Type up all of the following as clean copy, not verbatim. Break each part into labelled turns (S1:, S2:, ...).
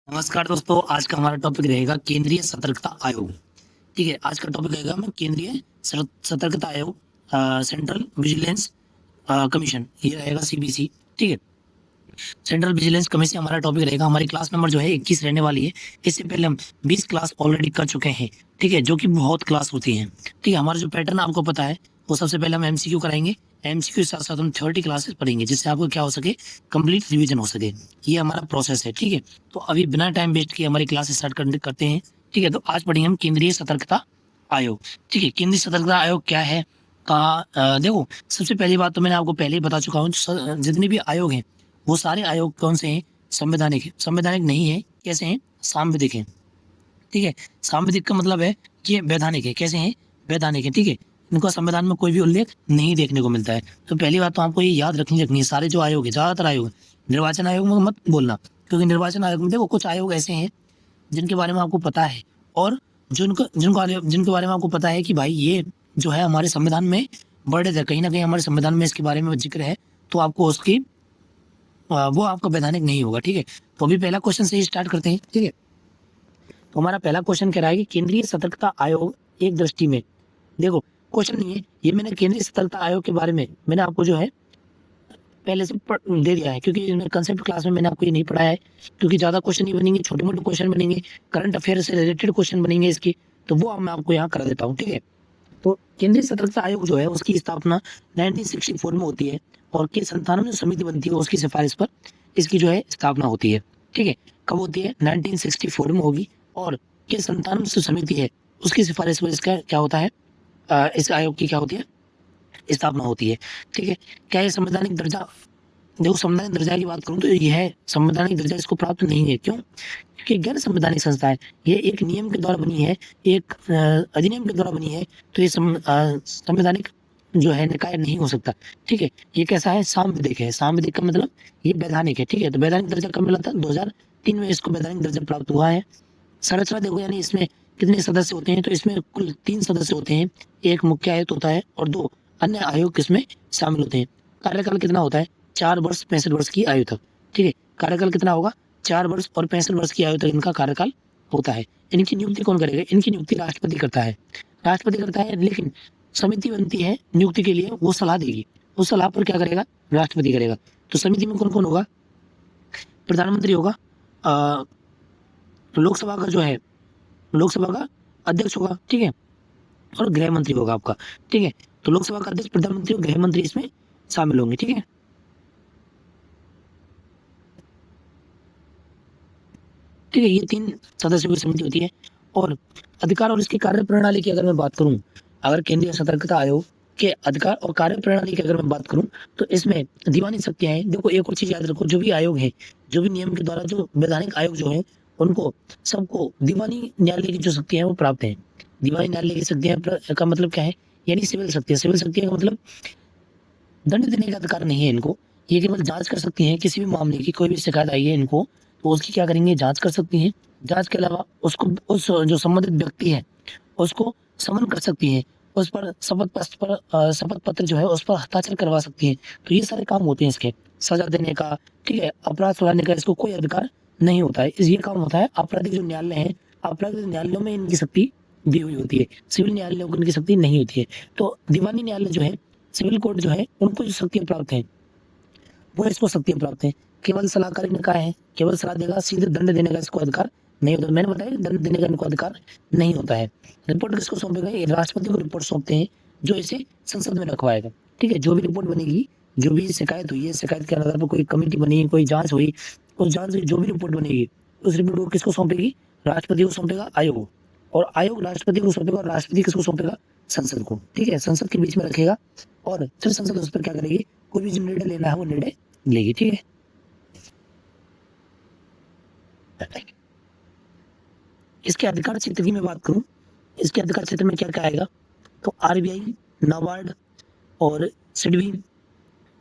S1: नमस्कार दोस्तों, आज का हमारा टॉपिक रहेगा केंद्रीय सतर्कता आयोग। ठीक है, आज का टॉपिक रहेगा मैं केंद्रीय सतर्कता आयोग, सेंट्रल विजिलेंस कमीशन, ये रहेगा सीबीसी। ठीक है, सेंट्रल विजिलेंस कमीशन हमारा टॉपिक रहेगा। हमारी क्लास नंबर जो है 21 रहने वाली है। इससे पहले हम 20 क्लास ऑलरेडी कर चुके हैं। ठीक है, जो कि बहुत क्लास होती हैं। ठीक है, हमारा जो पैटर्न आपको पता है, वो सबसे पहले हम एमसीक्यू कराएंगे। एमसीक्यू के साथ साथ हम थ्योरी क्लासेस पढ़ेंगे, जिससे आपको क्या हो सके, कंप्लीट रिवीजन हो सके। ये हमारा प्रोसेस है। ठीक है, तो अभी बिना टाइम वेस्ट किए हमारी क्लास स्टार्ट करते हैं। ठीक है, तो आज पढ़ेंगे हम केंद्रीय सतर्कता आयोग। ठीक है, केंद्रीय सतर्कता आयोग क्या है, देखो, सबसे पहली बात तो मैंने आपको पहले ही बता चुका हूँ। जितने भी आयोग हैं, वो सारे आयोग कौन से हैं? संवैधानिक है। संवैधानिक नहीं है, कैसे हैं? सांविधिक है। ठीक है, सांविधिक का मतलब है कि वैधानिक है। कैसे हैं? वैधानिक है। ठीक है, इनका संविधान में कोई भी उल्लेख नहीं देखने को मिलता है। तो पहली बात तो आपको ये याद रखनी है, सारे जो आयोग है, ज्यादातर आयोग, निर्वाचन आयोग में मत बोलना, क्योंकि निर्वाचन आयोग में देखो कुछ आयोग ऐसे हैं जिनके बारे में आपको पता है, और जिनके बारे में आपको पता है कि भाई ये जो है हमारे संविधान में वर्णित है, कहीं ना कहीं हमारे संविधान में इसके बारे में जिक्र है, तो आपको उसकी वो आपका वैधानिक नहीं होगा। ठीक है, तो अभी पहला क्वेश्चन से ही स्टार्ट करते हैं। ठीक है, तो हमारा पहला क्वेश्चन कह रहा है कि केंद्रीय सतर्कता आयोग एक दृष्टि में, देखो क्वेश्चन नहीं है ये, मैंने केंद्रीय सतर्कता आयोग के बारे में मैंने आपको जो है पहले से दे दिया है, क्योंकि कंसेप्ट क्लास में मैंने आपको ये नहीं पढ़ाया है, क्योंकि ज्यादा क्वेश्चन नहीं बनेंगे, छोटे मोटे क्वेश्चन बनेंगे, करंट अफेयर से रिलेटेड क्वेश्चन बनेंगे इसकी, तो वो मैं आपको यहाँ करा देता हूँ। ठीक है, तो केंद्रीय सतर्कता आयोग जो है उसकी स्थापना 1964 में होती है, और के संतानवे जो समिति बनती है उसकी सिफारिश पर इसकी जो है स्थापना होती है। ठीक है, कब होती है? 1964 में होगी, और के संतानवे जो समिति है उसकी सिफारिश पर इसका क्या होता है, इस आयोग की क्या होती है, स्थापना होती है। ठीक है, क्या ये संवैधानिक दर्जा, देखो संवैधानिक दर्जा की बात करूं तो यह संवैधानिक दर्जा इसको प्राप्त नहीं है। क्यों? क्योंकि गैर संवैधानिक संस्था है, ये एक नियम के द्वारा बनी है, एक अधिनियम के द्वारा बनी है, तो ये संवैधानिक जो है निकाय नहीं हो सकता। ठीक है, ये कैसा है? सांविधिक है। सांविधिक का मतलब ये वैधानिक है। ठीक है, तो वैधानिक दर्जा कब मिला था? 2003 में इसको वैधानिक दर्जा प्राप्त हुआ है। संरचना देखो, यानी इसमें कितने सदस्य होते हैं, तो इसमें कुल 3 सदस्य होते हैं। एक मुख्य आयुक्त होता है और 2 अन्य आयोग किसमें शामिल होते हैं। कार्यकाल कितना होता है? 4 वर्ष 65 वर्ष की आयु तक। ठीक है, कार्यकाल कितना होगा? 4 वर्ष और 65 वर्ष की आयु तक इनका कार्यकाल होता है। इनकी नियुक्ति कौन करेगा? इनकी नियुक्ति राष्ट्रपति करता है। राष्ट्रपति करता है, लेकिन समिति बनती है नियुक्ति के लिए, वो सलाह देगी, उस सलाह पर क्या करेगा? राष्ट्रपति करेगा। तो समिति में कौन कौन होगा? प्रधानमंत्री होगा, लोकसभा का जो है, लोकसभा का अध्यक्ष होगा। ठीक है, और गृह मंत्री होगा आपका। ठीक है, तो लोकसभा का अध्यक्ष, प्रधानमंत्री और गृह मंत्री इसमें शामिल होंगे। ठीक है, ठीक है, ये 3 सदस्यों की समिति होती है। और अधिकार और इसकी कार्य प्रणाली की अगर मैं बात करूं, अगर केंद्रीय सतर्कता आयोग के अधिकार और कार्य प्रणाली की अगर मैं बात करूं, तो इसमें दीवानी शक्तियां हैं। देखो एक और चीज याद रखो, जो भी आयोग है, जो भी नियम के द्वारा जो वैधानिक आयोग जो है, उनको सबको दीवानी न्यायालय की जो शक्तियां हैं वो प्राप्त है। दीवानी न्यायालय की शक्तियां का मतलब क्या है? यानी सिविल शक्तियां। सिविल शक्तियां का मतलब दंड देने का अधिकार नहीं है इनको, ये केवल जांच कर सकती हैं। किसी भी मामले की कोई भी शिकायत आई है इनको, तो उसकी क्या करेंगे? जांच कर सकती हैं। जांच के अलावा उसको, उस जो संबंधित व्यक्ति है उसको समन कर सकती हैं, उस पर शपथ पत्र जो है उस पर हस्ताक्षर करवा सकती हैं। तो ये सारे काम होते हैं इसके। सजा देने का, ठीक है, अपराध सुधारने का इसको कोई अधिकार नहीं होता है। ये काम होता है आपराधिक जो न्यायालय है, आपराधिक न्यायालयों में इनकी शक्ति दी हुई होती है, सिविल न्यायालयों को इनकी शक्ति नहीं होती है। तो दीवानी न्यायालय जो है, सिविल कोर्ट जो है, उनको जो शक्तियां प्राप्त हैं वो इसको शक्तियां प्राप्त हैं। केवल सलाहकारी निकाय है, केवल सलाह देगा, सीधे दंड देने का इसको अधिकार नहीं होता। मैंने बताया दंड देने का इनको अधिकार नहीं होता है। रिपोर्ट किसको सौंपेगा? ये राष्ट्रपति को रिपोर्ट सौंपते हैं, जो इसे संसद में रखवाएगा। ठीक है, जो भी रिपोर्ट बनेगी, जो भी शिकायत हुई है, शिकायत के आधार पर कोई कमेटी बनी, कोई जांच हुई, उस जांच से जो भी रिपोर्ट बनेगी, उस रिपोर्ट को किसको सौंपेगी? राष्ट्रपति को सौंपेगा, आयोग, और आयोग राष्ट्रपति को सौंपेगा, और राष्ट्रपति किसको सौंपेगा? संसद को। ठीक है, संसद के बीच में रखेगा, और फिर संसद उस पर क्या करेगी? कोई भी जो निर्णय लेना है वो निर्णय लेगी। ठीक है, इसके अधिकार क्षेत्र की मैं बात करूं, इसके अधिकार क्षेत्र में क्या क्या आएगा, तो आरबीआई, नाबार्ड और सिडबी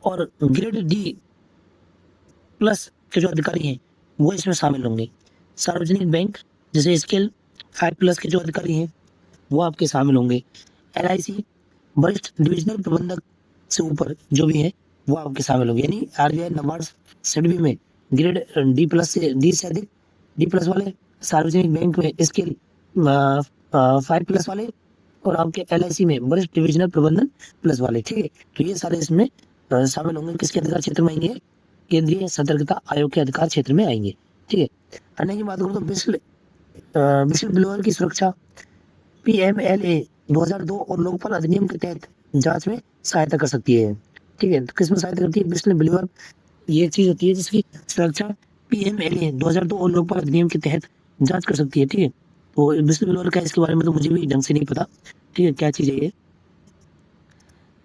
S1: और ग्रेड डी प्लस के जो अधिकारी हैं वो इसमें शामिल होंगे। सार्वजनिक बैंक जैसे स्केल 5+ के जो अधिकारी हैं वो आपके शामिल होंगे। एलआईसी, वरिष्ठ डिविजनल प्रबंधक से ऊपर जो भी है वो आपके शामिल होंगे। यानी आरबीआई, नाबार्ड, सिडबी में ग्रेड डी+ से, डी से अधिक D+ वाले, सार्वजनिक बैंक में स्केल 5+ वाले, और आपके LIC में वरिष्ठ डिविजनल प्रबंधन प्लस वाले। ठीक है, तो ये सारे इसमें शामिल होंगे। किसके अधिकार क्षेत्र में आएंगे? केंद्रीय सतर्कता आयोग के अधिकार क्षेत्र में आएंगे। ठीक है, अन्य की बात करूँ तो विश्व ब्लोअर की सुरक्षा PMLA 2002 और लोकपाल अधिनियम के तहत जांच में सहायता कर सकती है। ठीक है, तो किसमें सहायता करती है? विश्व ब्लोअर ये चीज होती है जिसकी सुरक्षा PMLA 2002 और लोकपाल अधिनियम के तहत जांच कर सकती है। ठीक है, तो विश्व ब्लोअर का इसके बारे में तो मुझे भी ढंग से नहीं पता। ठीक है, क्या चीज है ये?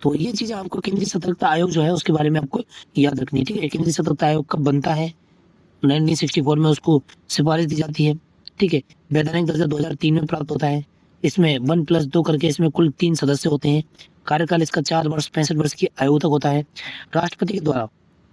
S1: तो ये चीजें आपको केंद्रीय सतर्कता आयोग जो है उसके बारे में आपको याद रखनी है। ठीक है, केंद्रीय सतर्कता आयोग कब बनता है? 1964 में उसको सिफारिश दी जाती है। ठीक है, वैधानिक दर्जा 2003 में प्राप्त होता है। इसमें 1+2 करके इसमें कुल 3 सदस्य होते हैं। कार्यकाल इसका 4 वर्ष 65 वर्ष की आयु तक होता है। राष्ट्रपति के द्वारा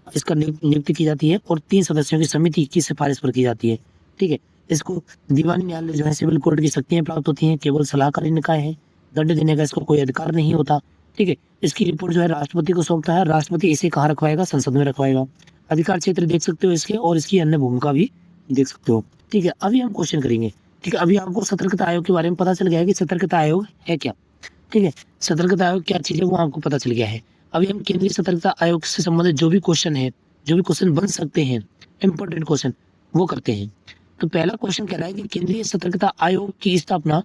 S1: इसका नियुक्ति की जाती है और 3 सदस्यों की समिति की सिफारिश पर की जाती है। ठीक है, इसको दीवानी न्यायालय जो है सिविल कोर्ट की शक्तियां प्राप्त होती हैं। केवल सलाहकारी निकाय है, दंड देने का इसको कोई अधिकार नहीं होता। ठीक है, इसकी रिपोर्ट जो है राष्ट्रपति को सौंपता है। राष्ट्रपति इसे कहाँ रखवाएगा? संसद में रखवाएगा। अधिकार क्षेत्र देख सकते हो इसके, और इसकी अन्य भूमिका भी देख सकते हो। ठीक है, अभी हम क्वेश्चन करेंगे। ठीक है, अभी आपको सतर्कता आयोग के बारे में पता चल गया है कि सतर्कता आयोग है क्या। ठीक है, सतर्कता आयोग क्या चीज है वो आपको पता चल गया है। अभी हम केंद्रीय सतर्कता आयोग से संबंधित जो भी क्वेश्चन है, जो भी क्वेश्चन बन सकते हैं, इंपॉर्टेंट क्वेश्चन, वो करते हैं। तो पहला क्वेश्चन कह रहा है कि केंद्रीय सतर्कता आयोग की स्थापना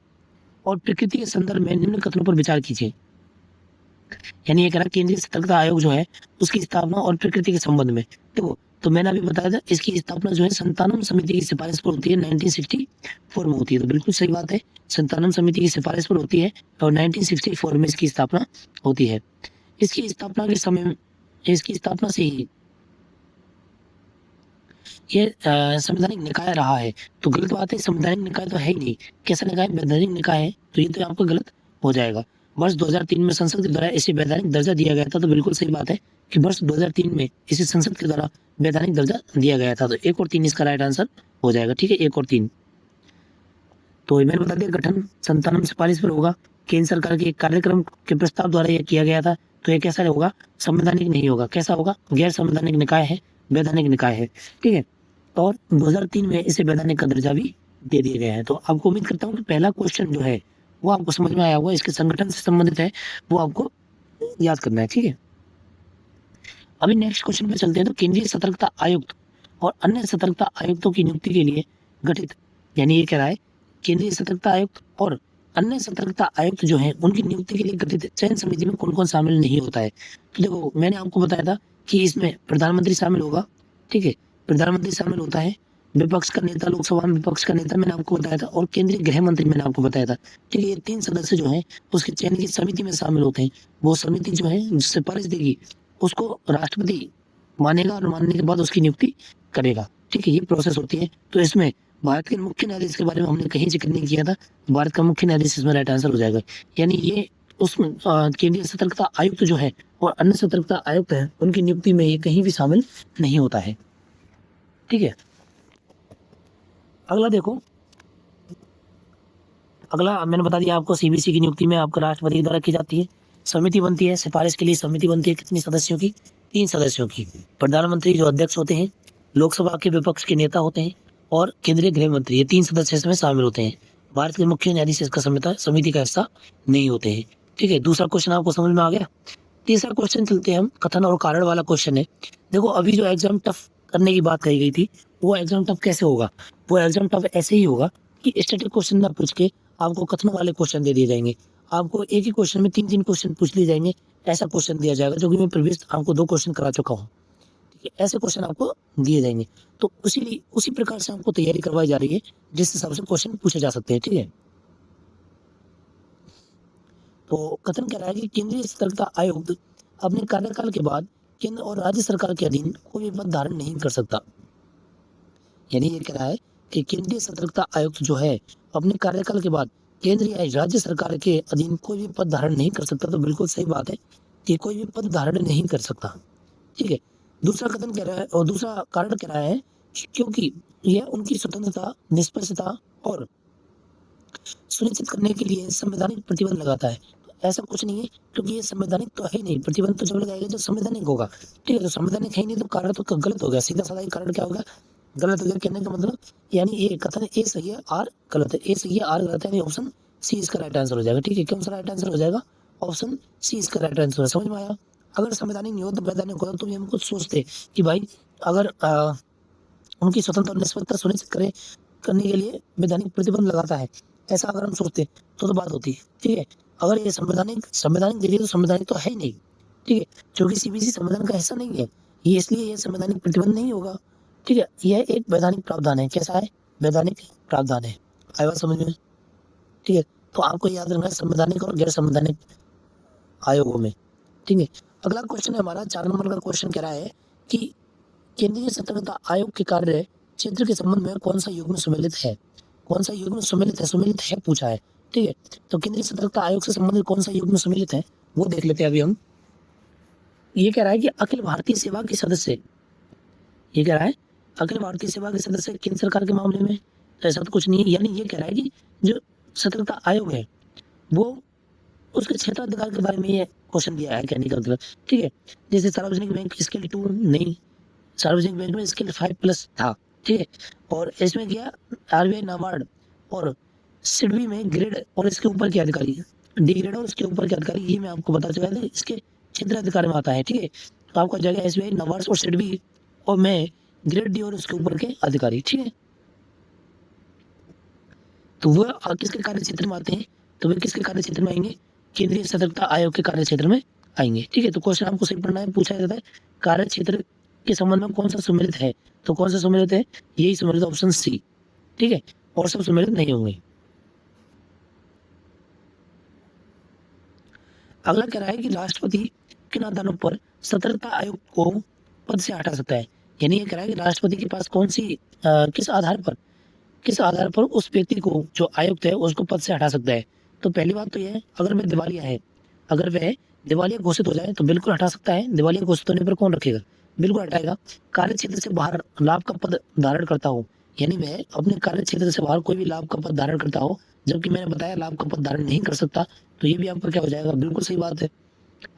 S1: और प्रकृति के संदर्भ में निम्न कथनों पर विचार कीजिए। यानी ये कह रहा है केंद्रीय सतर्कता आयोग जो है उसकी स्थापना और प्रकृति के संबंध में। देखो, तो मैंने अभी बताया था इसकी स्थापना जो है संतानम समिति की सिफारिश पर होती है, 1964 में होती है। तो बिल्कुल सही बात है, संतानम समिति की सिफारिश पर होती है और 1964 में इसकी स्थापना होती है। इसकी स्थापना के समय, इसकी स्थापना से ही ये संवैधानिक निकाय रहा है। तो गलत बात है, संवैधानिक निकाय तो है ही नहीं। कैसा निकाय? वैधानिक निकाय है, तो ये तो आपका गलत हो जाएगा। वर्ष 2003 में संसद के द्वारा इसे वैधानिक दर्जा दिया गया था। तो बिल्कुल सही बात है कि वर्ष 2003 में इसे संसद के द्वारा वैधानिक दर्जा दिया गया था। तो 1 और 3 इसका राइट आंसर हो जाएगा। ठीक है, 1 और 3। तो मैंने बता दिया गठन संतानम सिफारिश पर होगा। केंद्र सरकार के कार्यक्रम के प्रस्ताव द्वारा यह किया गया था। तो ये कैसा होगा? संवैधानिक नहीं होगा। कैसा होगा? गैर संवैधानिक निकाय है, वैधानिक निकाय है। ठीक है, और 2003 में इसे वैधानिक का दर्जा भी दे दिया गया है। तो आपको उम्मीद करता हूँ कि पहला क्वेश्चन जो है वो आपको समझ में आया होगा। इसके संगठन से संबंधित है, वो आपको याद करना है। ठीक है, अभी नेक्स्ट क्वेश्चन पे चलते हैं। तो केंद्रीय सतर्कता आयुक्त और अन्य सतर्कता आयुक्तों की नियुक्ति के लिए गठित, यानी ये कह रहा है केंद्रीय सतर्कता आयुक्त और अन्य सतर्कता आयुक्त जो है उनकी नियुक्ति के लिए गठित चयन समिति में कौन कौन शामिल नहीं होता है। तो देखो, मैंने आपको बताया था कि इसमें प्रधानमंत्री शामिल होगा। ठीक है, प्रधानमंत्री शामिल होता है, विपक्ष का नेता, लोकसभा में विपक्ष का नेता मैंने आपको बताया था, और केंद्रीय गृह मंत्री मैंने आपको बताया था। ठीक है, ये 3 सदस्य जो हैं उसके चयन की समिति में शामिल होते हैं। वो समिति जो है जो सिफारिश देगी उसको राष्ट्रपति मानेगा और मानने के बाद उसकी नियुक्ति करेगा। ठीक है, ये प्रोसेस होती है। तो इसमें भारत के मुख्य न्यायाधीश के बारे में हमने कहीं जिक्र नहीं किया था। भारत का मुख्य न्यायाधीश इसमें राइट आंसर हो जाएगा। यानी ये उसमें केंद्रीय सतर्कता आयुक्त जो है और अन्य सतर्कता आयुक्त है उनकी नियुक्ति में ये कहीं भी शामिल नहीं होता है। ठीक है, अगला देखो, अगला मैंने बता दिया आपको CBC की नियुक्ति में आपको राष्ट्रपति के द्वारा की जाती है। समिति बनती है, सिफारिश के लिए समिति बनती है। कितनी सदस्यों की? 3 सदस्यों की। प्रधानमंत्री जो अध्यक्ष होते हैं, लोकसभा के विपक्ष के नेता होते हैं, और केंद्रीय गृह मंत्री, ये 3 सदस्य इसमें शामिल होते हैं। भारत के मुख्य न्यायाधीश इसका समिति का हिस्सा नहीं होते हैं। ठीक है, दूसरा क्वेश्चन आपको समझ में आ गया। तीसरा क्वेश्चन चलते हैं हम, कथन और कारण वाला क्वेश्चन है। देखो, अभी जो एग्जाम टफ करने की बात कही गई थी, वो एग्जाम टफ कैसे होगा? वो एग्जाम टफ ऐसे ही होगा कि स्टैटिक क्वेश्चन ना पूछ के आपको कथनों वाले क्वेश्चन दे दिए जाएंगे। आपको एक ही क्वेश्चन में 3-3 क्वेश्चन पूछ लिए जाएंगे, ऐसा क्वेश्चन दिया जाएगा, जो कि मैं प्रीवियस आपको 2 क्वेश्चन करा चुका हूँ। ठीक है, ऐसे क्वेश्चन आपको दिए जाएंगे। तो उसी प्रकार से आपको तैयारी करवाई जा रही है जिस हिसाब से क्वेश्चन पूछे जा सकते हैं। ठीक है, तो कथन कह रहा है कि केंद्रीय सतर्कता आयुक्त अपने कार्यकाल के बाद केंद्र और राज्य सरकार के अधीन कोई भी पद धारण नहीं कर सकता। यानी ये कह रहा है कि केंद्रीय सतर्कता आयुक्त जो है अपने कार्यकाल के बाद केंद्र या राज्य सरकार के अधीन कोई भी पद धारण नहीं कर सकता। तो बिल्कुल सही बात है कि कोई भी पद धारण नहीं कर सकता। ठीक है, दूसरा कथन कह रहा है, और दूसरा कारण कह रहा है क्योंकि यह उनकी स्वतंत्रता, निष्पक्षता और सुनिश्चित करने के लिए संवैधानिक प्रतिबंध लगाता है। तो ऐसा कुछ नहीं है, क्योंकि ये संवैधानिक तो है नहीं। प्रतिबंध तो जब लगाएगा जब संवैधानिक होगा। ठीक है, तो संवैधानिक है ही नहीं, तो कारण तो गलत हो गया। सीधा साधा कारण क्या होगा? गलत हो गया। कहने का मतलब यानी ए कथन ए सही है, आर गलत है। ए सही है, आर गलत है, यानी ऑप्शन सी इसका राइट आंसर हो जाएगा। ठीक है, कौन सा राइट आंसर हो जाएगा? ऑप्शन सी इसका राइट आंसर है। समझ में आया? अगर संवैधानिक नहीं हो तो वैधानिक होता, तो ये हम कुछ सोचते कि भाई अगर उनकी स्वतंत्रता और निष्पक्षता सुनिश्चित करने के लिए वैधानिक प्रतिबंध लगाता है, ऐसा अगर हम सोचते तो बात होती है। ठीक है, अगर ये संवैधानिक संवैधानिक देखिए तो संवैधानिक तो है ही नहीं। ठीक है, क्योंकि सीबीसी संविधान का हिस्सा नहीं है ये, इसलिए ये संवैधानिक प्रतिबंध नहीं होगा। ठीक है, यह एक वैधानिक प्रावधान है। कैसा है? वैधानिक प्रावधान है। आया बात समझ में? ठीक है, तो आपको याद रखना है संवैधानिक और गैर संवैधानिक आयोगों में। ठीक है, अगला क्वेश्चन है हमारा 4 नंबर का क्वेश्चन कह रहा है कि केंद्रीय सतर्कता आयोग के कार्य क्षेत्र के संबंध में कौन सा युग्म सम्मिलित है? कौन सा युग्म सम्मिलित है? सम्मिलित है पूछा है। ठीक है, तो केंद्रीय सतर्कता आयोग से संबंधित कौन सा युग्म सम्मिलित है वो देख लेते हैं अभी हम। ये कह रहा है कि अखिल भारतीय सेवा के सदस्य, ये कह रहा है अखिल भारतीय सेवा के सदस्य केंद्र सरकार के मामले में, तो ऐसा तो कुछ नहीं है। यानी ये कह रहा है कि जो सतर्कता आयोग है वो उसके क्षेत्राधिकार के बारे में ये क्वेश्चन दिया है कहने का मतलब। ठीक है, जैसे सार्वजनिक बैंक स्केल 2 नहीं, सार्वजनिक बैंक में स्केल 5+ था। ठीक है, और इसमें क्या आरबीआई, नाबार्ड और सिडबी में ग्रेड और इसके ऊपर के अधिकारी, डी ग्रेड और उसके ऊपर के अधिकारी, ये मैं आपको बता चुका था इसके क्षेत्राधिकार में आता है। ठीक है, तो आपका जगह एसबीआई, नाबार्ड और सिडबी और मैं ग्रेड डी और उसके ऊपर के अधिकारी। ठीक है, तो वह किसके कार्य क्षेत्र में आते हैं? तो वे किसके कार्य क्षेत्र में आएंगे? केंद्रीय सतर्कता आयोग के कार्य क्षेत्र में आएंगे। ठीक है, तो क्वेश्चन आपको सही पढ़ना है। पूछा जाता है कार्य क्षेत्र के संबंध में कौन सा सम्मिलित है, तो कौन सा सम्मिलित है? यही सम्मिलित, ऑप्शन सी। ठीक है, और सब सम्मिलित नहीं होंगे। अगला कह रहा है कि राष्ट्रपति किन आधारों पर सतर्कता आयोग को पद से हटा सकता है? यानी ये कह रहा है कि राष्ट्रपति के पास कौन सी किस आधार पर उस व्यक्ति को जो आयुक्त है उसको पद से हटा सकता है? तो पहली बात तो यह है, अगर वह दिवालिया है, अगर वह दिवालिया घोषित हो जाए तो बिल्कुल हटा सकता है। दिवालिया घोषित होने पर कौन रखेगा? बिल्कुल हटाएगा। कार्य क्षेत्र से बाहर लाभ का पद धारण करता हो, यानी वह अपने कार्य क्षेत्र से बाहर कोई भी लाभ का पद धारण करता हो, जबकि मैंने बताया लाभ का पद धारण नहीं कर सकता, तो ये भी आपका क्या हो जाएगा? बिल्कुल सही बात है।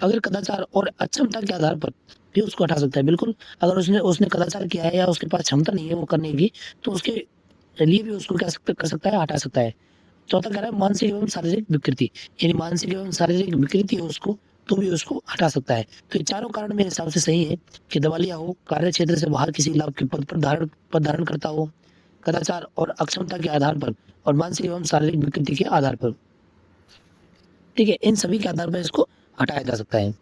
S1: अगर कदाचार और अक्षमता के आधार पर भी उसको हटा सकता है, बिल्कुल। अगर उसने उसने कदाचार किया है या उसके पास क्षमता नहीं है वो करने की, तो उसके लिए भी उसको क्या कर सकता है? हटा सकता है। चौथा कह रहा है मानसिक एवं शारीरिक विकृति, यानी मानसिक एवं शारीरिक विकृति है उसको, तो भी उसको हटा सकता है। तो ये चारों कारण मेरे हिसाब से सही है कि दिवालिया हो, कार्य क्षेत्र से बाहर किसी लाभ के पद धारण करता हो, कदाचार और अक्षमता के आधार पर, और मानसिक एवं शारीरिक विकृति के आधार पर। ठीक है, इन सभी के आधार पर इसको हटाया जा सकता है।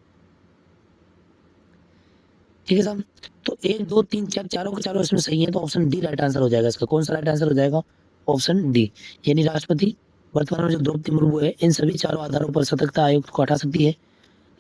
S1: ठीक है साहब, तो 1 2 3 4 चारों के चारों इसमें सही है, तो ऑप्शन डी राइट आंसर हो जाएगा इसका। कौन सा राइट आंसर हो जाएगा? ऑप्शन डी, यानी राष्ट्रपति वर्तमान में जो द्रौपदी मुर्मू है इन सभी चारों आधारों पर सतर्कता आयोग को हटा सकती है।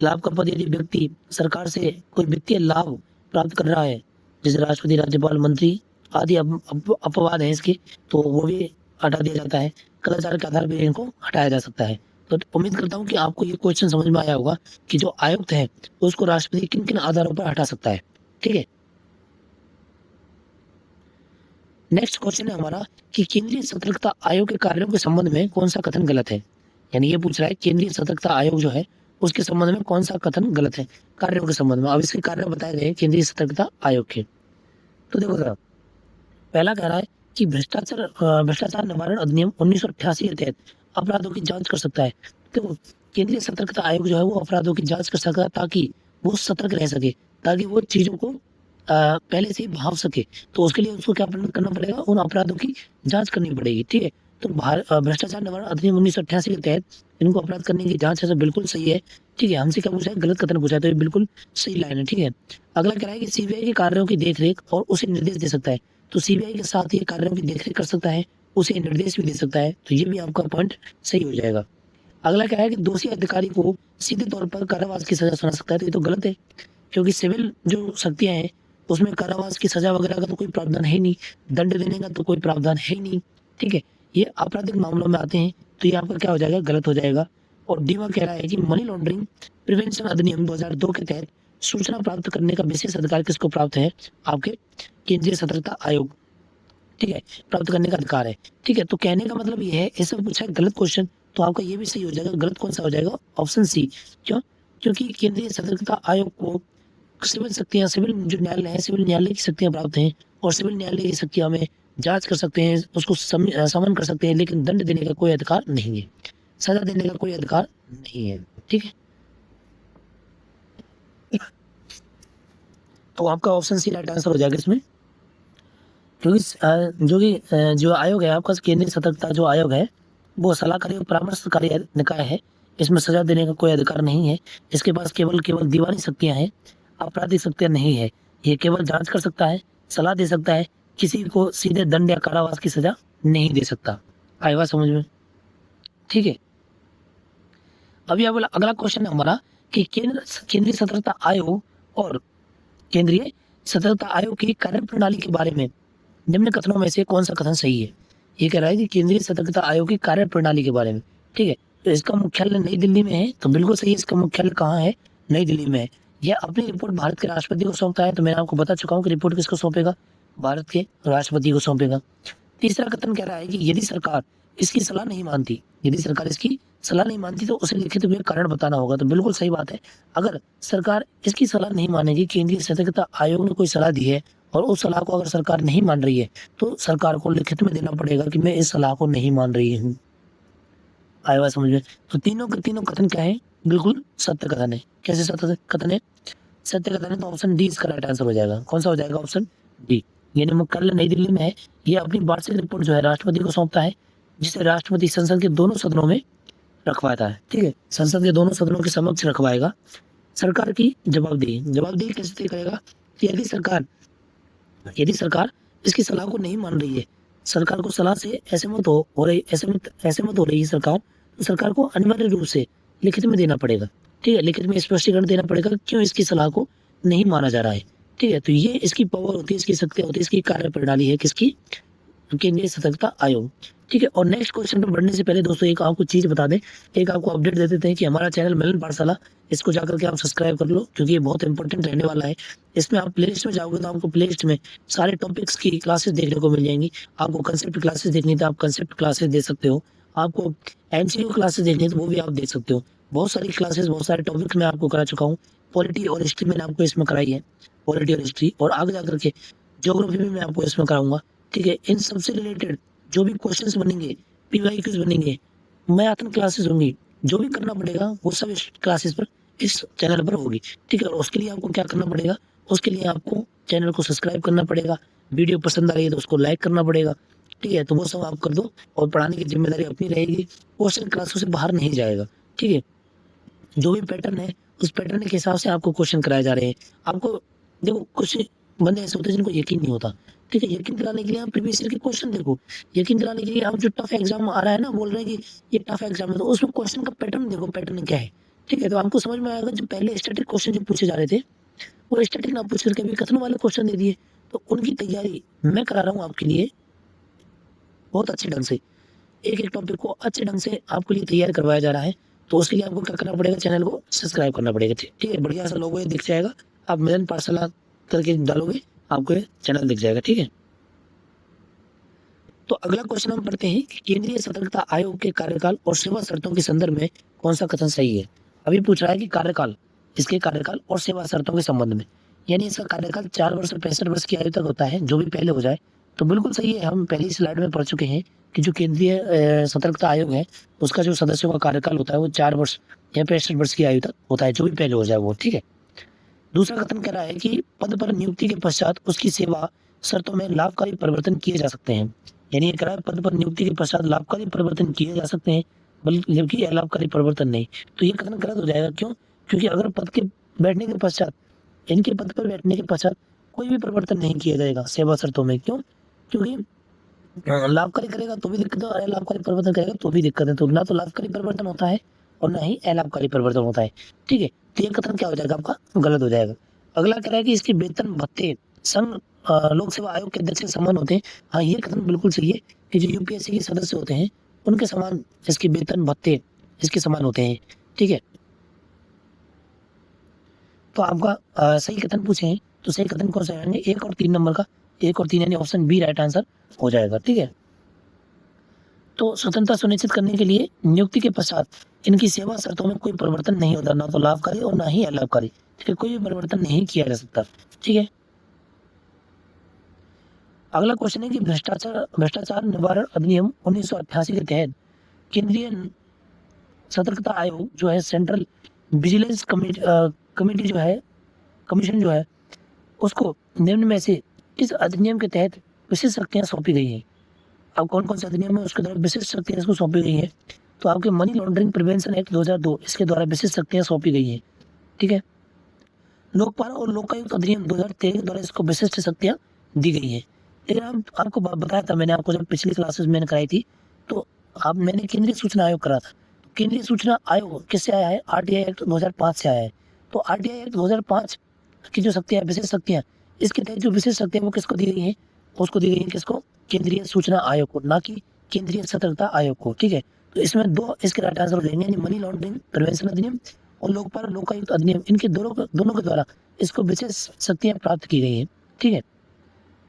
S1: लाभ का पद, यदि व्यक्ति सरकार से कोई वित्तीय लाभ प्राप्त कर रहा है, जैसे राष्ट्रपति, राज्यपाल, मंत्री आदि अपवाद है इसके, तो वो भी हटा दिया जाता है। कदाचार के आधार पर इनको हटाया जा सकता है। तो उम्मीद करता हूँ कि आपको ये क्वेश्चन समझ में आया होगा कि जो आयुक्त है उसको राष्ट्रपति किन किन आधारों पर हटा सकता है। ठीक है, नेक्स्ट क्वेश्चन है हमारा कि केंद्रीय सतर्कता आयोग के कार्यों के संबंध में कौन सा कथन गलत है? यानी ये पूछ रहा है केंद्रीय सतर्कता आयोग जो है उसके संबंध में कौन सा कथन गलत है कार्यों के संबंध में। अब इसके कार्य बताए गए केंद्रीय सतर्कता आयोग के। तो देखो जरा, पहला कह रहा है कि भ्रष्टाचार निवारण अधिनियम 1988 के तहत अपराधों की जांच कर सकता है। तो केंद्रीय सतर्कता आयोग जो है वो अपराधों की जांच कर सकता है ताकि वो सतर्क रह सके, ताकि वो चीजों को पहले से ही भाप सके। तो उसके लिए उसको क्या करना पड़ेगा? उन अपराधों की जांच करनी पड़ेगी। ठीक है, तो भ्रष्टाचार निवारण अधिनियम 1988 के तहत इनको अपराध करने की जांच है, तो बिल्कुल सही है। ठीक है, हमसे क्या पूछा है? गलत कथन पूछा है, तो ये बिल्कुल सही लाइन है। ठीक है, अगला कह रहा है कि सीबीआई के कार्यों की देखरेख और उसे निर्देश दे सकता है। तो सीबीआई के साथ ये कार्यों की देखरेख कर सकता है, उसे निर्देश भी दे सकता है, तो ये भी आपका पॉइंट सही हो जाएगा। अगला क्या है कि दोषी अधिकारी को सीधे तौर पर कारावास की सजा सुना सकता है, तो ये तो गलत है, क्योंकि सिविल जो शक्तियां हैं उसमें कारावास की सजा वगैरह का तो कोई प्रावधान है नहीं, दंड देने का तो कोई प्रावधान है ही नहीं। ठीक है, ये आपराधिक मामलों में आते हैं, तो ये आपका क्या हो जाएगा? गलत हो जाएगा। और डीवा कह रहा है कि मनी लॉन्ड्रिंग प्रिवेंशन अधिनियम 2002 के तहत सूचना प्राप्त करने का विशेष अधिकार किसको प्राप्त है? आपके केंद्रीय सतर्कता आयोग। ठीक है, प्राप्त करने का अधिकार है। ठीक है, तो कहने का मतलब ये है, ऐसा पूछा है गलत क्वेश्चन, तो आपका ये भी सही हो जाएगा। गलत कौन सा हो जाएगा? Option C. क्यों? क्योंकि केंद्रीय सतर्कता आयोग को सिविल शक्तियां, सिविल जो न्यायालय है, सिविल न्यायालय की शक्तियां प्राप्त हैं और सिविल न्यायालय की शक्तियां में जांच कर सकते हैं, उसको समन कर सकते हैं, लेकिन दंड देने का कोई अधिकार नहीं है, सजा देने का कोई अधिकार नहीं है। ठीक है, तो आपका ऑप्शन सी राइट आंसर हो जाएगा इसमें, क्योंकि जो आयोग है आपका केंद्रीय सतर्कता जो आयोग है वो सलाहकारी और परामर्शकारी निकाय है, इसमें सजा देने का कोई अधिकार नहीं है, इसके पास केवल दीवानी शक्तियां हैं, आपराधिक शक्तियां नहीं है, ये केवल जांच कर सकता है, सलाह दे सकता है, किसी को सीधे दंड या कारावास की सजा नहीं दे सकता। आया बात समझ में? ठीक है, अभी अगला क्वेश्चन है हमारा कि केंद्रीय सतर्कता आयोग और केंद्रीय सतर्कता आयोग की कार्यप्रणाली के बारे में निम्न कथनों में से कौन सा कथन सही है। ये कह रहा है कि केंद्रीय सतर्कता आयोग की कार्यप्रणाली के बारे में। ठीक है, तो इसका मुख्यालय नई दिल्ली में है, तो बिल्कुल सही है, इसका मुख्यालय कहाँ है, नई दिल्ली में है। यह अपनी रिपोर्ट भारत के राष्ट्रपति को सौंपता है, तो मैंने आपको बता चुका हूँ कि रिपोर्ट किसको सौंपेगा, भारत के राष्ट्रपति को सौंपेगा। तीसरा कथन कह रहा है कि यदि सरकार इसकी सलाह नहीं मानती, यदि सरकार इसकी सलाह नहीं मानती तो उसे लिखित में कारण बताना होगा, तो बिल्कुल सही बात है, अगर सरकार इसकी सलाह नहीं मानेगी, केंद्रीय सतर्कता आयोग ने कोई सलाह दी है और उस सलाह को अगर सरकार नहीं मान रही है तो सरकार को लिखित में देना पड़ेगा कि मैं इस सलाह को नहीं मान रही हूँ। आया बात समझ में? तो तीनों के तीनों कथन क्या है, बिल्कुल सत्य कथन है। कैसे सत्य कथन है, सत्य कथन है, तो ऑप्शन डी इसका राइट आंसर हो जाएगा। कौन सा हो जाएगा, ऑप्शन डी। यानी मुख्यालय नई दिल्ली में है, ये अपनी वार्षिक रिपोर्ट जो है राष्ट्रपति को सौंपता है, जिसे राष्ट्रपति संसद के दोनों सदनों में रखवाता है। ठीक है, संसद के दोनों सदनों के समक्ष रखवाएगा। सरकार की जवाबदेही कैसे तय करेगा कि यदि सरकार इसकी सलाह को नहीं मान रही है, सरकार को सलाह से असहमत हो रही है सरकार, तो सरकार को अनिवार्य रूप से लिखित में देना पड़ेगा। ठीक है, लिखित में स्पष्टीकरण देना पड़ेगा क्यों इसकी सलाह को नहीं माना जा रहा है। ठीक है, तो ये इसकी पावर होती है, इसकी शक्ति होती है, इसकी कार्यप्रणाली है किसकी, केंद्रीय सतर्कता आयोग। ठीक है, और नेक्स्ट क्वेश्चन पर बढ़ने से पहले दोस्तों एक आपको चीज बता दें, एक आपको अपडेट दे देते हैं कि हमारा चैनल मिलन पाठशाला, इसको जाकर के आप सब्सक्राइब कर लो, क्योंकि ये बहुत इंपॉर्टेंट रहने वाला है। इसमें आप प्लेलिस्ट में जाओगे तो आपको प्लेलिस्ट में सारे टॉपिक्स की क्लासेस देखने को मिल जाएंगी। आपको कंसेप्ट क्लासेस देखनी तो आप कंसेप्ट क्लासेस देख सकते हो, आपको एमसीक्यू क्लासेस देखनी तो वो भी आप देख सकते हो। बहुत सारी क्लासेस, बहुत सारे टॉपिक्स मैं आपको करा चुका हूँ। पॉलिटी और हिस्ट्री मैंने आपको इसमें कराई है, पॉलिटी और हिस्ट्री, और आगे जाकर के ज्योग्राफी भी मैं आपको इसमें कराऊंगा। ठीक है, इन सबसे रिलेटेड जो भी क्वेश्चंस बनेंगे, पीवाईक्यूज बनेंगे, मैराथन क्लासेस होंगी, जो भी करना पड़ेगा वो सब इस क्लासेस पर, इस चैनल पर होगी। ठीक है, और उसके लिए आपको क्या करना पड़ेगा, उसके लिए आपको चैनल को सब्सक्राइब करना पड़ेगा, वीडियो पसंद आ रही है तो उसको लाइक करना पड़ेगा। ठीक है, तो वो सब आप कर दो, और पढ़ाने की जिम्मेदारी अपनी रहेगी, क्वेश्चन क्लासों से बाहर नहीं जाएगा। ठीक है, जो भी पैटर्न है उस पैटर्न के हिसाब से आपको क्वेश्चन कराए जा रहे हैं। आपको देखो, कुछ बंदे ऐसे होते हैं जिनको यकीन नहीं होता। ठीक है, यकीन दिलाने के लिए आप प्रीवियस ईयर के क्वेश्चन देखो, यकीन दिलाने के लिए आप जो टफ एग्जाम आ रहा है ना, बोल रहे हैं कि ये टफ एग्जाम है, तो उसमें क्वेश्चन का पैटर्न देखो, पैटर्न क्या है। ठीक है, तो आपको समझ में आएगा। जो पहले स्टैटिक क्वेश्चन जो पूछे जा रहे थे वो स्टैटिक ना पूछ करके अभी कथनों वाले क्वेश्चन दे दिए, तो उनकी तैयारी मैं करा रहा हूँ आपके लिए बहुत अच्छे ढंग से, एक एक टॉपिक को अच्छे ढंग से आपके लिए तैयार करवाया जा रहा है। तो उसके लिए आपको क्या करना पड़ेगा, चैनल को सब्सक्राइब करना पड़ेगा। ठीक है, बढ़िया सा लोगो दिख जाएगा, आप मिलन पाठशाला करके डालोगे आपको चैनल दिख जाएगा। ठीक है, तो अगला क्वेश्चन हम पढ़ते हैं कि केंद्रीय सतर्कता आयोग के कार्यकाल और सेवा शर्तों के संदर्भ में कौन सा कथन सही है। अभी पूछ रहा है कि कार्यकाल, इसके कार्यकाल और सेवा शर्तों के संबंध में, यानी इसका कार्यकाल 4 वर्ष से 65 वर्ष की आयु तक होता है, जो भी पहले हो जाए तो बिल्कुल सही है। हम पहली स्लाइड में पढ़ चुके हैं कि जो केंद्रीय सतर्कता आयोग है उसका जो सदस्यों का कार्यकाल होता है वो 4 वर्ष या 65 वर्ष की आयु तक होता है, जो भी पहले हो जाए वो। ठीक है, दूसरा कथन कह रहा है कि पद पर नियुक्ति के पश्चात उसकी सेवा शर्तों में लाभकारी परिवर्तन किए जा सकते हैं। यानी ये कह रहा है पद पर नियुक्ति के पश्चात लाभकारी परिवर्तन किए जा सकते हैं, बल्कि अलाभकारी परिवर्तन नहीं। तो ये कथन गलत हो जाएगा। क्यों? क्योंकि अगर पद के बैठने के पश्चात, इनके पद पर बैठने के पश्चात कोई भी परिवर्तन नहीं किया जाएगा सेवा शर्तों में। क्यों? क्योंकि लाभकारी करेगा तो भी दिक्कत है, अलाभकारी परिवर्तन करेगा तो भी दिक्कत है। तो ना तो लाभकारी परिवर्तन होता है और ना ही अलाभकारी परिवर्तन होता है। ठीक है, तो ये कथन क्या हो जाएगा आपका, गलत हो जाएगा। अगला कह रहा है कि इसके वेतन भत्ते संघ लोक सेवा आयोग के अध्यक्ष के समान होते हैं। हाँ, ये कथन बिल्कुल सही है कि जो यूपीएससी के सदस्य होते हैं उनके समान इसके वेतन भत्ते इसके समान होते हैं। ठीक है, तो आपका सही कथन पूछे हैं तो सही कथन कौन सा आएंगे, 1 और 3 नंबर का, 1 और 3 यानी ऑप्शन बी राइट आंसर हो जाएगा। ठीक है, तो स्वतंत्रता सुनिश्चित करने के लिए नियुक्ति के पश्चात इनकी सेवा शर्तों में कोई परिवर्तन नहीं होता, ना तो लाभकारी और ना ही अलाभकारी। ठीक है, कोई भी परिवर्तन नहीं किया जा सकता। ठीक है, अगला क्वेश्चन है कि भ्रष्टाचार निवारण अधिनियम 1988 के तहत केंद्रीय सतर्कता आयोग जो है, सेंट्रल विजिलेंस कमेटी जो है, कमीशन जो है, उसको निम्न में से किस अधिनियम के तहत विशेष शक्तियां सौंपी गई हैं? अब कौन कौन से अधिनियम है उसके द्वारा विशेष शक्तियां इसको सौंपी गई हैं? तो आपके मनी लॉन्ड्रिंग प्रिवेंशन एक्ट 2002 इसके द्वारा विशेष शक्तियां सौंपी गई हैं। ठीक है, लोकपाल और लोकायुक्त अधिनियम 2013 के द्वारा इसको विशिष्ट शक्तियां दी गई हैं। लेकिन आपको बताया था मैंने, आपको जब पिछली क्लासेस मैंने कराई थी, तो मैंने केंद्रीय सूचना आयोग करा था। केंद्रीय सूचना आयोग किससे आया है? आरटीआई एक्ट 2005 से आया है। तो आरटीआई एक्ट 2005 की जो शक्तियां, विशेष शक्तियां, इसके तहत जो विशेष शक्तियां वो किसको दी गई है? उसको दी गई है किसको? केंद्रीय सूचना आयोग को, ना कि केंद्रीय सतर्कता आयोग को। ठीक है, तो इसमें दो इसके राइट आंसर हो जाएंगे, यानी मनी लॉन्ड्रिंग प्रिवेंशन अधिनियम और लोकपाल लोकायुक्त अधिनियम, इनके दोनों के द्वारा इसको विशेष शक्तियां प्राप्त की गई है। ठीक है,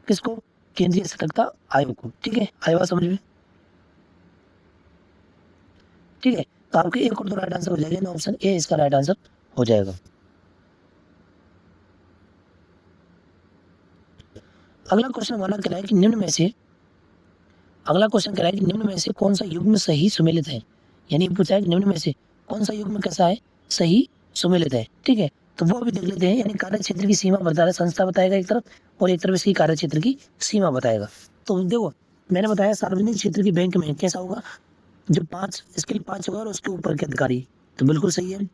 S1: किसको? केंद्रीय सतर्कता आयोग को। ठीक है, आया बात समझ में? ठीक है, तो आपके एक और दो राइट आंसर हो जाएगा, ऑप्शन ए इसका राइट आंसर हो जाएगा। अगला क्वेश्चन हमारा कह रहा है कि निम्न में से कौन सा युग्म सही सुमेलित है? यानी पूछा है कि निम्न में से कौन सा युग्म कैसा है? सही सुमेलित है। ठीक है, तो वो भी देख लेते हैं। यानी कार्य क्षेत्र की सीमा बता रहा है, संस्था बताएगा एक तरफ, और एक तरफ इसकी कार्य क्षेत्र की सीमा बताएगा। तो देखो, मैंने बताया सार्वजनिक क्षेत्र की बैंक में कैसा होगा? जो 5 स्केल 5 होगा और उसके ऊपर के अधिकारी, तो बिल्कुल सही है।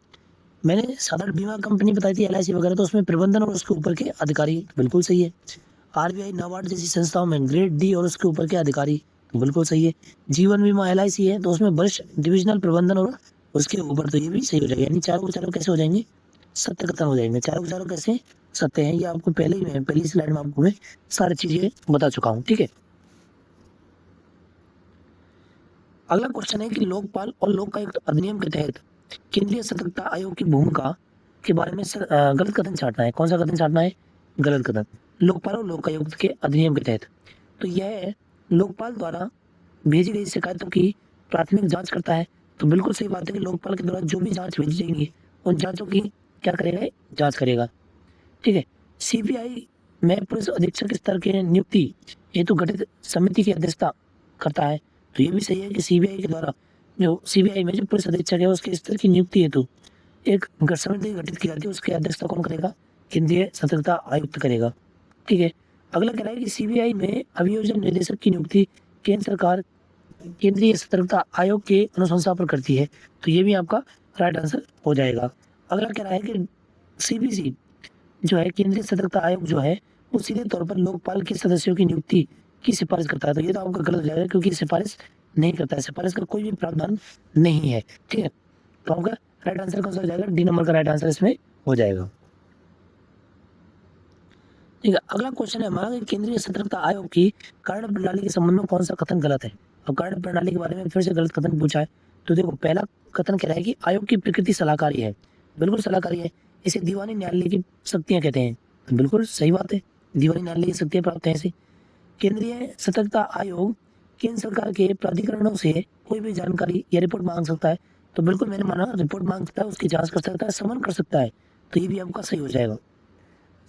S1: मैंने साधारण बीमा कंपनी बताई थी, LIC वगैरह, तो उसमें प्रबंधन और उसके ऊपर के अधिकारी, बिल्कुल सही है। RBI नाबार्ड जैसी संस्थाओं में ग्रेड D और उसके ऊपर के अधिकारी, बिल्कुल सही है। जीवन बीमा LIC है तो उसमें वरिष्ठ डिविजनल प्रबंधन और उसके ऊपर, तो ये भी सही हो जाएगा। यानी चारों के चारों कैसे हो जाएंगे? सत्य कथन हो जाएंगे। चारों के चारों कैसे सत्य हैं? ये आपको पहली स्लाइड में आपको मैं सारी चीजें बता चुका हूँ। ठीक है, अगला क्वेश्चन है कि लोकपाल और लोकायुक्त अधिनियम के तहत केंद्रीय सतर्कता आयोग की भूमिका के बारे में गलत कथन छांटना है। कौन सा कथन छांटना है? गलत कथन। लोकपाल और लोकायुक्त के अधिनियम के तहत, तो यह लोकपाल द्वारा भेजी गई शिकायतों की प्राथमिक जांच करता है। तो बिल्कुल सही बात है कि लोकपाल के द्वारा जो भी जांच भेजी जाएंगी उन जांचों की क्या करेगा? जांच करेगा। ठीक है, CBI में पुलिस अधीक्षक स्तर के नियुक्ति हेतु गठित समिति की अध्यक्षता करता है। तो ये भी सही है कि CBI के द्वारा जो CBI में जो पुलिस अधीक्षक है उसके स्तर की नियुक्ति हेतु एक समिति गठित की जाती है, उसकी अध्यक्षता कौन करेगा? केंद्रीय सतर्कता आयुक्त करेगा। ठीक है, अगला कह रहा है कि CBI में अभियोजन निदेशक की नियुक्ति केंद्र सरकार केंद्रीय सतर्कता आयोग के अनुशंसा पर करती है। तो ये भी आपका राइट आंसर हो जाएगा। अगला कह रहा है कि CBC जो है, केंद्रीय सतर्कता आयोग जो है, वो सीधे तौर पर लोकपाल के सदस्यों की नियुक्ति की सिफारिश करता है। तो ये तो आपका गलत हो जाएगा, क्योंकि सिफारिश नहीं करता है, सिफारिश का कोई भी प्रावधान नहीं है। ठीक है, तो आपका राइट आंसर कौन सा हो जाएगा? D नंबर का राइट आंसर इसमें हो जाएगा। ठीक है, अगला क्वेश्चन है हमारा कि केंद्रीय सतर्कता आयोग की कार्य प्रणाली के संबंध में कौन सा कथन गलत है? अब कार्य प्रणाली के बारे में फिर से गलत कथन पूछा है। तो देखो, पहला कथन कह रहा है कि आयोग की प्रकृति सलाहकारी है। बिल्कुल सलाहकारी है। इसे दीवानी न्यायालय की शक्तियां कहते हैं। तो बिल्कुल सही बात है, दीवानी न्यायालय की शक्तियां प्राप्त हैं इसे। केंद्रीय सतर्कता आयोग केंद्र सरकार के प्राधिकरणों से कोई भी जानकारी या रिपोर्ट मांग सकता है। तो बिल्कुल मैंने माना, रिपोर्ट मांग सकता है, उसकी जांच कर सकता है, समन कर सकता है। तो ये भी आपका सही हो जाएगा।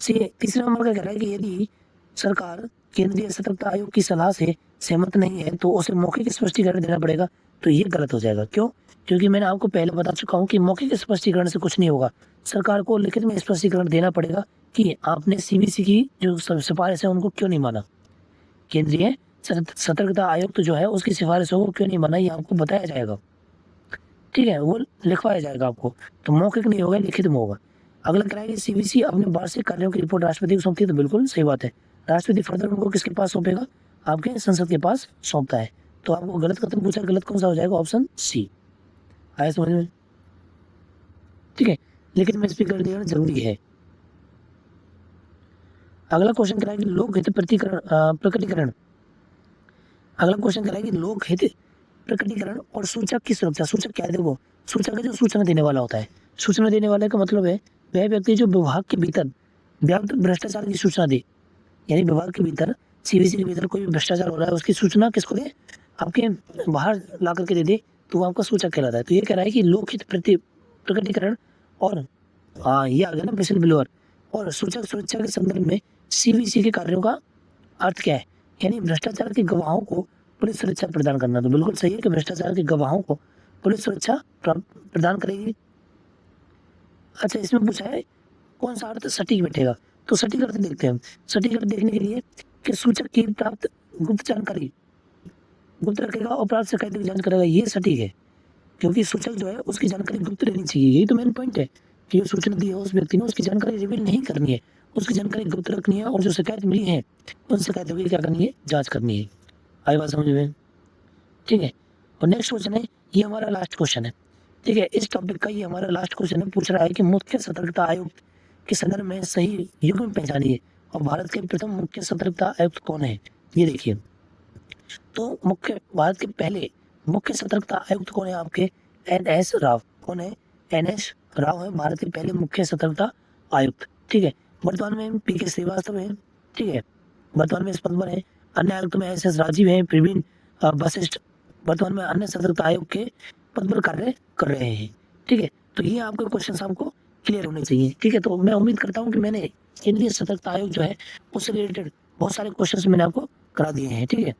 S1: तीसरा नंबर का कह रहा है कि यदि सरकार केंद्रीय सतर्कता आयोग की सलाह से सहमत नहीं है तो उसे मौखिक स्पष्टीकरण देना पड़ेगा। तो ये गलत हो जाएगा। क्यों? क्योंकि मैंने आपको पहले बता चुका हूँ कि मौखिक स्पष्टीकरण से कुछ नहीं होगा। सरकार को लिखित में स्पष्टीकरण देना पड़ेगा कि आपने CBC की जो सिफारिश है उनको क्यों नहीं माना, केंद्रीय सतर्कता आयोग तो जो है उसकी सिफारिशों को क्यों नहीं माना, ये आपको बताया जाएगा। ठीक है, वो लिखवाया जाएगा आपको। तो मौखिक नहीं होगा, लिखित में होगा। अगला कह रहा है कि CBC अपने वार्षिक कार्यों की रिपोर्ट राष्ट्रपति को सौंपती है। तो बिल्कुल सही बात है, राष्ट्रपति फर्दर उनको किसके पास सौंपेगा? आपके संसद के पास सौंपता है। तो आपको गलत कथन पूछा, गलत कौन सा हो जाएगा? Option C। आया समझ में? ठीक है, लेकिन में स्पीकर देना जरूरी है। अगला क्वेश्चन कह रहा है कि लोक हित प्रकटीकरण। अगला क्वेश्चन कह रहा है कि लोक हित प्रकटीकरण और सूचक की सुरक्षा। सूचक क्या है? देखो, सूचक है जो सूचना देने वाला होता है। सूचना देने वाले का मतलब है वह व्यक्ति जो विभाग के भीतर व्याप्त भ्रष्टाचार की सूचना दे। यानी विभाग के भीतर, CBC के भीतर कोई भी भ्रष्टाचार हो रहा है, उसकी सूचना किसको दे? आपके बाहर ला करके दे दे तो वो आपका सूचक कहलाता है। तो ये कह रहा है कि लोकहित प्रकटीकरण और ये आ गया ना विसल ब्लोअर और सूचक सुरक्षा के संदर्भ में सीबीसी के कार्यों का अर्थ क्या है, यानी भ्रष्टाचार के गवाहों को पुलिस सुरक्षा प्रदान करना। तो बिल्कुल सही है कि भ्रष्टाचार के गवाहों को पुलिस सुरक्षा प्रदान करेगी। अच्छा, इसमें पूछा है कौन सा अर्थ सटीक बैठेगा, तो सटीक अर्थ देखते हैं हम। सटीक अर्थ देखने के लिए कि सूचक की प्राप्त गुप्त जानकारी गुप्त रखेगा और प्राप्त शिकायत की जांच करेगा, ये सटीक है, क्योंकि सूचक जो है उसकी जानकारी गुप्त रहनी चाहिए। यही तो मेन पॉइंट है कि जो सूचना दी है उस व्यक्ति ने उसकी जानकारी रिवील नहीं करनी है, उसकी जानकारी गुप्त रखनी है और जो शिकायत मिली है उन शिकायतों की क्या करनी है, जांच करनी है। आई बात समझ में? ठीक है। और नेक्स्ट क्वेश्चन है, ये हमारा लास्ट क्वेश्चन है। ठीक है, इस टॉपिक का ये हमारा लास्ट क्वेश्चन है। पूछ रहा है कि मुख्य सतर्कता आयुक्त के संदर्भ में सही युग्म पहचानिए और भारत के प्रथम मुख्य सतर्कता आयुक्त कौन है। ये देखिए, तो भारत के पहले मुख्य सतर्कता आयुक्त कौन है आपके, NS राव। कौन है? NS राव है भारत के पहले मुख्य सतर्कता आयुक्त। ठीक है, वर्तमान में PK श्रीवास्तव है। ठीक है, वर्तमान में इस पद पर है। अन्य आयुक्त में SS राजीव है, प्रवीण वशिष्ठ वर्तमान में अन्य सतर्कता आयोग के पद पर कार्य कर रहे हैं। ठीक है, तो ये आपके क्वेश्चन आपको क्लियर होने चाहिए। ठीक है, तो मैं उम्मीद करता हूँ कि मैंने केंद्रीय सतर्कता आयोग जो है उससे रिलेटेड बहुत सारे क्वेश्चन मैंने आपको करा दिए हैं। ठीक है,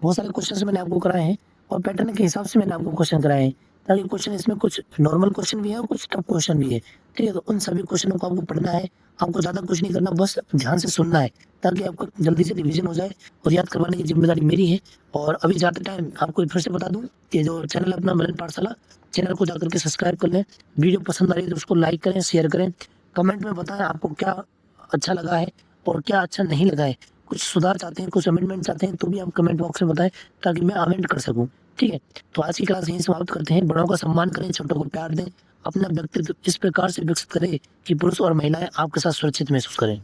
S1: बहुत सारे क्वेश्चन मैंने आपको कराए हैं और पैटर्न के हिसाब से मैंने आपको क्वेश्चन कराए हैं, ताकि क्वेश्चन इसमें कुछ नॉर्मल क्वेश्चन भी है और कुछ टफ क्वेश्चन भी है। ठीक है, तो उन सभी क्वेश्चनों को आपको पढ़ना है, आपको ज़्यादा कुछ नहीं करना, बस ध्यान से सुनना है, ताकि आपको जल्दी से रिवीजन हो जाए और याद करवाने की जिम्मेदारी मेरी है। और अभी जाते टाइम आपको फिर से बता दूँ कि जो चैनल है अपना मिलन पाठशाला, चैनल को जाकर के सब्सक्राइब कर लें। वीडियो पसंद आ रही है तो उसको लाइक करें, शेयर करें, कमेंट में बताएं आपको क्या अच्छा लगा है और क्या अच्छा नहीं लगा है। कुछ सुधार चाहते हैं, कुछ अमेंडमेंट चाहते हैं तो भी आप कमेंट बॉक्स में बताएं, ताकि मैं अमेंड कर सकूं। ठीक है, तो आज की क्लास यहीं समाप्त करते हैं। बड़ों का सम्मान करें, छोटों को प्यार दें, अपना व्यक्तित्व इस प्रकार से विकसित करें कि पुरुष और महिलाएं आपके साथ सुरक्षित महसूस करें।